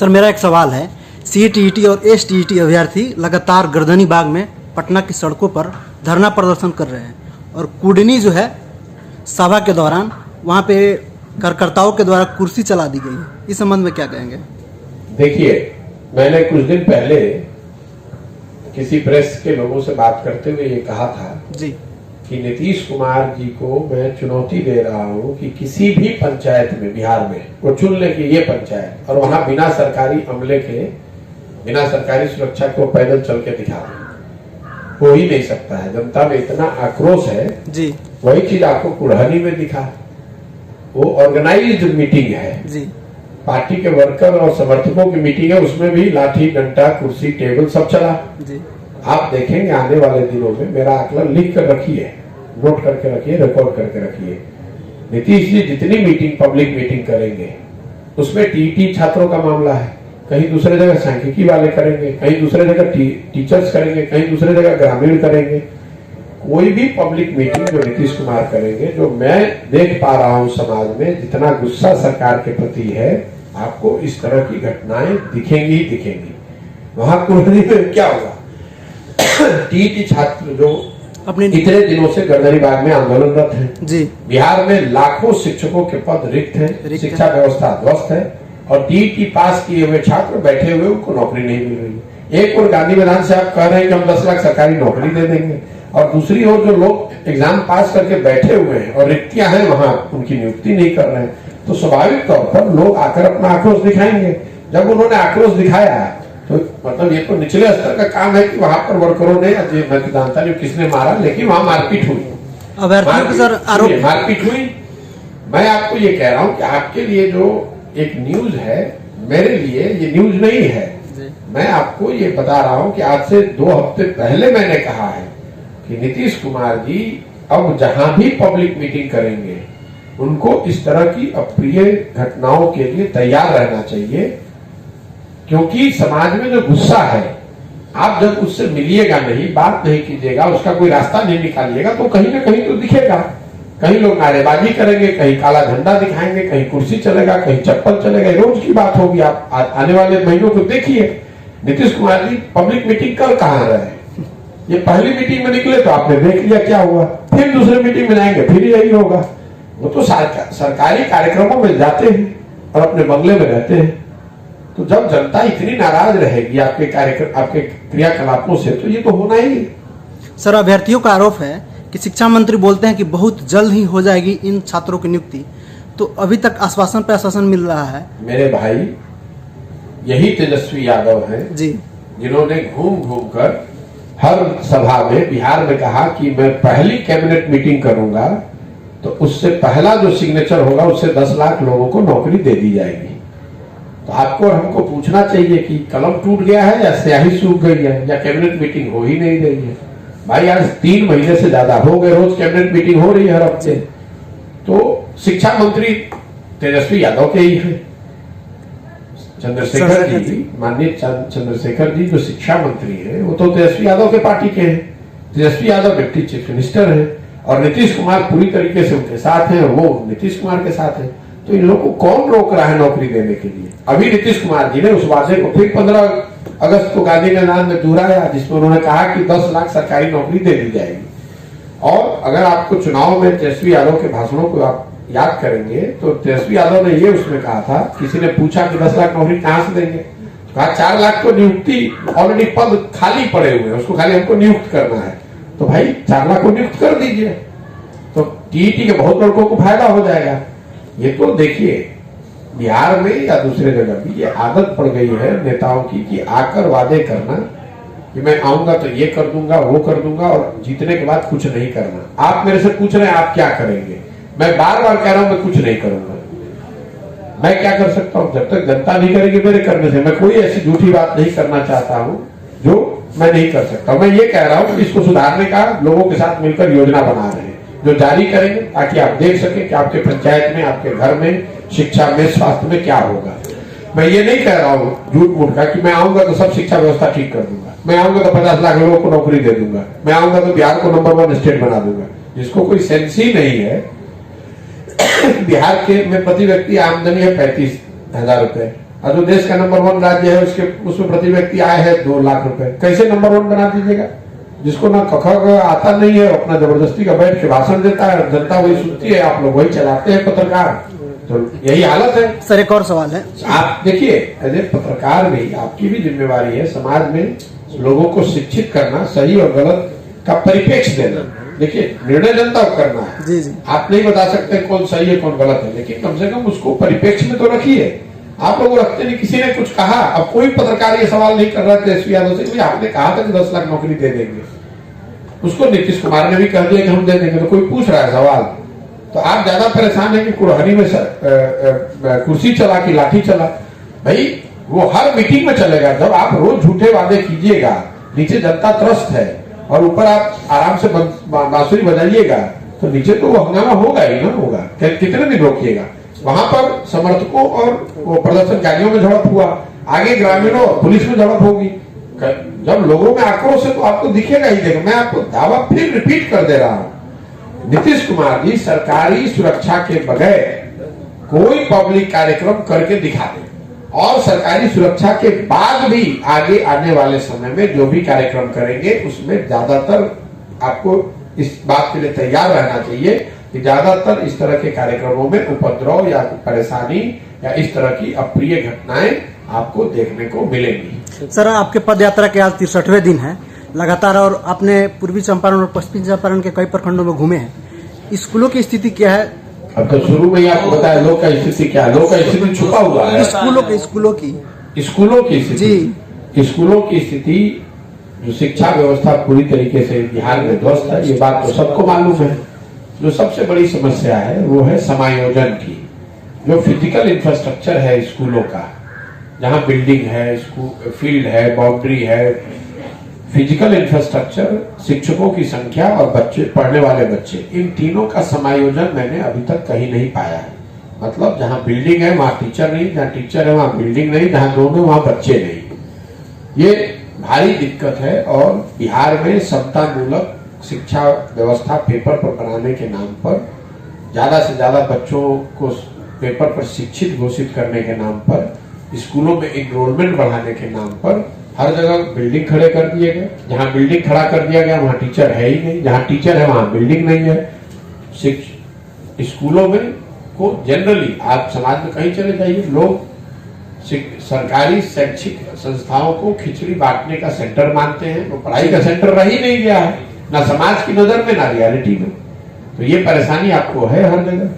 Sir मेरा एक सवाल है, सीटीईटी और एसटीईटी अभ्यर्थी लगातार गर्दनी बाग में पटना की सड़कों पर धरना प्रदर्शन कर रहे हैं और कुडनी जो है सभा के दौरान वहाँ पे कार्यकर्ताओं के द्वारा कुर्सी चला दी गई है। इस संबंध में क्या कहेंगे? देखिए, मैंने कुछ दिन पहले किसी प्रेस के लोगों से बात करते हुए ये कहा था जी कि नीतीश कुमार जी को मैं चुनौती दे रहा हूं कि किसी भी पंचायत में बिहार में वो चुन ले कि ये पंचायत, और वहां बिना सरकारी अमले के, बिना सरकारी सुरक्षा के वो पैदल चल के दिखा हो ही नहीं सकता है। जनता में इतना आक्रोश है जी। वही चीज आपको कुढ़नी में दिखा, वो ऑर्गेनाइज्ड मीटिंग है जी, पार्टी के वर्कर और समर्थकों की मीटिंग है, उसमें भी लाठी डंडा कुर्सी टेबल सब चला जी। आप देखेंगे आने वाले दिनों में, मेरा आकलन लिख कर रखिए, नोट करके रखिए, रिकॉर्ड करके रखिए, नीतीश जी जितनी मीटिंग, पब्लिक मीटिंग करेंगे उसमें टीटी छात्रों का मामला है, कहीं दूसरे जगह सांख्यिकी वाले करेंगे, कहीं दूसरे जगह टीचर्स करेंगे, कहीं दूसरे जगह ग्रामीण करेंगे। कोई भी पब्लिक मीटिंग जो नीतीश कुमार करेंगे, जो मैं देख पा रहा हूं समाज में जितना गुस्सा सरकार के प्रति है, आपको इस तरह की घटनाएं दिखेंगी ही दिखेंगी। वहां कुर्नी में क्या होगा, टीटी छात्र जो अपने इतने दिनों से गर्दनी बाग में आंदोलनरत हैं जी, बिहार में लाखों शिक्षकों के पद रिक्त हैं, शिक्षा व्यवस्था ध्वस्त है, और टीटी पास किए हुए छात्र बैठे हुए, उनको नौकरी नहीं मिल रही। एक और गांधी मैदान से आप कह रहे हैं कि हम 10 लाख सरकारी नौकरी दे देंगे, और दूसरी ओर जो लोग एग्जाम पास करके बैठे हुए हैं और रिक्तियां हैं वहां उनकी नियुक्ति नहीं कर रहे हैं, तो स्वाभाविक तौर पर लोग आकर अपना आक्रोश दिखाएंगे। जब उन्होंने आक्रोश दिखाया तो मतलब ये तो निचले स्तर का काम है कि वहां पर वर्करों ने, मैं तो जानता नहीं किसने मारा, लेकिन वहां मारपीट हुई, मारपीट हुई। मैं आपको ये कह रहा हूं कि आपके लिए जो एक न्यूज है, मेरे लिए ये न्यूज नहीं है। मैं आपको ये बता रहा हूं कि आज से 2 हफ्ते पहले मैंने कहा है कि नीतीश कुमार जी अब जहां भी पब्लिक मीटिंग करेंगे उनको इस तरह की अप्रिय घटनाओं के लिए तैयार रहना चाहिए, क्योंकि समाज में जो गुस्सा है, आप जब उससे मिलिएगा नहीं, बात नहीं कीजिएगा, उसका कोई रास्ता नहीं निकालिएगा, तो कहीं ना कहीं तो दिखेगा। कहीं लोग नारेबाजी करेंगे, कहीं काला झंडा दिखाएंगे, कहीं कुर्सी चलेगा, कहीं चप्पल चलेगा, रोज की बात होगी। आप आने वाले महीनों को देखिए, नीतीश कुमार जी पब्लिक मीटिंग कर कहां रहे, ये पहली मीटिंग में निकले तो आपने देख लिया क्या हुआ, फिर दूसरे मीटिंग में जाएंगे फिर यही होगा। वो तो सरकारी कार्यक्रमों में जाते हैं और अपने बंगले में रहते हैं, तो जब जनता इतनी नाराज रहेगी आपके कार्यक्रम, आपके क्रियाकलापों से, तो ये तो होना ही है। सर अभ्यर्थियों का आरोप है कि शिक्षा मंत्री बोलते हैं कि बहुत जल्द ही हो जाएगी इन छात्रों की नियुक्ति, तो अभी तक आश्वासन पे आश्वासन मिल रहा है। मेरे भाई, यही तेजस्वी यादव हैं जी, जिन्होंने घूम घूम कर हर सभा में बिहार में कहा कि मैं पहली कैबिनेट मीटिंग करूंगा तो उससे पहला जो सिग्नेचर होगा उससे 10 लाख लोगों को नौकरी दे दी जाएगी। तो आपको और हमको पूछना चाहिए कि कलम टूट गया है या स्याही सूख गई है या कैबिनेट मीटिंग हो ही नहीं रही है। भाई आज 3 महीने से ज्यादा हो गए, रोज कैबिनेट मीटिंग हो रही है हर हफ्ते। तो शिक्षा मंत्री तेजस्वी यादव के ही है, चंद्रशेखर जी, माननीय चंद्रशेखर जी जो शिक्षा मंत्री हैं, वो तो तेजस्वी यादव के पार्टी के हैं। Tejashwi Yadav deputy chief minister हैं और नीतीश कुमार पूरी तरीके से उनके साथ हैं, वो नीतीश कुमार के साथ है। तो इन लोगों को कौन रोक रहा है नौकरी देने के लिए? अभी नीतीश कुमार जी ने उस वादे को फिर 15 अगस्त को गांधी मैदान में दोहराया, जिसमें उन्होंने कहा कि 10 लाख सरकारी नौकरी दे दी जाएगी। और अगर आपको चुनाव में तेजस्वी यादव के भाषणों को आप याद करेंगे तो तेजस्वी यादव ने ये उसमें कहा था, किसी ने पूछा कि 10 लाख नौकरी कहां से देंगे, तो कहा 4 लाख तो नियुक्ति, ऑलरेडी पद खाली पड़े हुए हैं, उसको खाली हमको नियुक्त करना है। तो भाई 4 लाख को नियुक्त कर दीजिए, तो टीईटी के बहुत लड़कों को फायदा हो जाएगा। ये तो देखिए, बिहार में या दूसरे जगह भी ये आदत पड़ गई है नेताओं की कि आकर वादे करना कि मैं आऊंगा तो ये कर दूंगा, वो कर दूंगा, और जीतने के बाद कुछ नहीं करना। आप मेरे से पूछ रहे हैं आप क्या करेंगे, मैं बार बार कह रहा हूं मैं कुछ नहीं करूंगा। मैं क्या कर सकता हूं? जब तक जनता नहीं करेगी मेरे करने से, मैं कोई ऐसी झूठी बात नहीं करना चाहता हूं जो मैं नहीं कर सकता। मैं ये कह रहा हूं कि इसको सुधारने का लोगों के साथ मिलकर योजना बना रहे हैं, जो जारी करेंगे ताकि आप देख सकें कि आपके पंचायत में, आपके घर में, शिक्षा में, स्वास्थ्य में क्या होगा। मैं ये नहीं कह रहा हूं झूठ मूठ का कि मैं आऊंगा तो सब शिक्षा व्यवस्था ठीक कर दूंगा, मैं आऊंगा तो 50 लाख लोगों को नौकरी दे दूंगा, मैं आऊंगा तो बिहार को नंबर 1 स्टेट बना दूंगा, जिसको कोई सेंस ही नहीं है। बिहार के में प्रति व्यक्ति आमदनी है 35,000 रुपए, और जो देश का नंबर 1 राज्य है उसके उसमें प्रति व्यक्ति आय है 2 लाख रुपए, कैसे नंबर 1 बना दीजिएगा? जिसको ना कख आता नहीं है अपना जबरदस्ती का बैठ के भाषण देता है, जनता वही सुनती है, आप लोग वही चलाते हैं पत्रकार। तो यही हालत है। सर एक और सवाल है, आप देखिए एज ए पत्रकार भी आपकी भी जिम्मेवारी है समाज में लोगों को शिक्षित करना, सही और गलत का परिप्रेक्ष्य देना। देखिए निर्णय जनता को करना है, जी जी, आप नहीं बता सकते कौन सही है कौन गलत है, लेकिन कम से कम उसको परिप्रेक्ष्य में तो रखिए। आप लोग रखते नहीं, किसी ने कुछ कहा, अब कोई पत्रकार ये सवाल नहीं कर रहा तेजस्वी यादव से कि आपने कहा था कि 10 लाख नौकरी दे देंगे, उसको नीतीश कुमार ने भी कह दिया कि हम दे देंगे, तो कोई पूछ रहा है सवाल। तो आप ज्यादा परेशान है कि कुड़हनी में कुर्सी चला कि लाठी चला। भाई वो हर मीटिंग में चलेगा। जब आप रोज झूठे वादे कीजिएगा, नीचे जनता त्रस्त है और ऊपर आप आराम से बांसुरी बजाइएगा, तो नीचे तो वो हंगामा होगा ही ना होगा। कितने दिन रोकिएगा? वहां पर समर्थकों और वो प्रदर्शनकारियों में झड़प हुआ, आगे ग्रामीणों और पुलिस में झड़प होगी। जब लोगों में आक्रोश है तो आपको दिखेगा ही। देखो मैं आपको दावा फिर रिपीट कर दे रहा हूं, नीतीश कुमार जी सरकारी सुरक्षा के बगैर कोई पब्लिक कार्यक्रम करके दिखा दे, और सरकारी सुरक्षा के बाद भी आगे आने वाले समय में जो भी कार्यक्रम करेंगे उसमें ज्यादातर आपको इस बात के लिए तैयार रहना चाहिए कि ज्यादातर इस तरह के कार्यक्रमों में उपद्रव या परेशानी या इस तरह की अप्रिय घटनाएं आपको देखने को मिलेंगी। सर आपके पद यात्रा के आज 63वें दिन है लगातार, और आपने पूर्वी चंपारण और पश्चिमी चंपारण के कई प्रखंडों में घूमे हैं। स्कूलों की स्थिति क्या है? अब तो शुरू में ही आपको बताया लोग का स्थिति क्या है। लोग का स्थिति छुपा हुआ है। स्कूलों की स्थिति, स्कूलों की स्थिति, जो शिक्षा व्यवस्था पूरी तरीके से बिहार में ध्वस्त है, ये बात तो सबको मालूम है। जो सबसे बड़ी समस्या है वो है समायोजन की। जो फिजिकल इंफ्रास्ट्रक्चर है स्कूलों का, जहाँ बिल्डिंग है, स्कूल फील्ड है, बाउंड्री है, फिजिकल इंफ्रास्ट्रक्चर, शिक्षकों की संख्या और बच्चे, पढ़ने वाले बच्चे, इन तीनों का समायोजन मैंने अभी तक कहीं नहीं पाया है। मतलब जहाँ बिल्डिंग है वहाँ टीचर नहीं, जहाँ टीचर है वहाँ बिल्डिंग नहीं, जहाँ दोनों वहाँ बच्चे नहीं। ये भारी दिक्कत है। और बिहार में समतामूलक शिक्षा व्यवस्था पेपर पर बनाने के नाम पर, ज्यादा से ज्यादा बच्चों को पेपर पर शिक्षित घोषित करने के नाम पर, स्कूलों में एनरोलमेंट बढ़ाने के नाम पर हर जगह बिल्डिंग खड़े कर दिए गए। जहां बिल्डिंग खड़ा कर दिया गया वहां टीचर है ही नहीं, जहां टीचर है वहां बिल्डिंग नहीं है। स्कूलों में को जनरली आप समाज में कहीं चले जाइए, लोग सरकारी शैक्षिक संस्थाओं को खिचड़ी बांटने का सेंटर मानते हैं। वो पढ़ाई का सेंटर रह ही नहीं गया है, ना समाज की नजर में ना रियलिटी में। तो ये परेशानी आपको है हर जगह।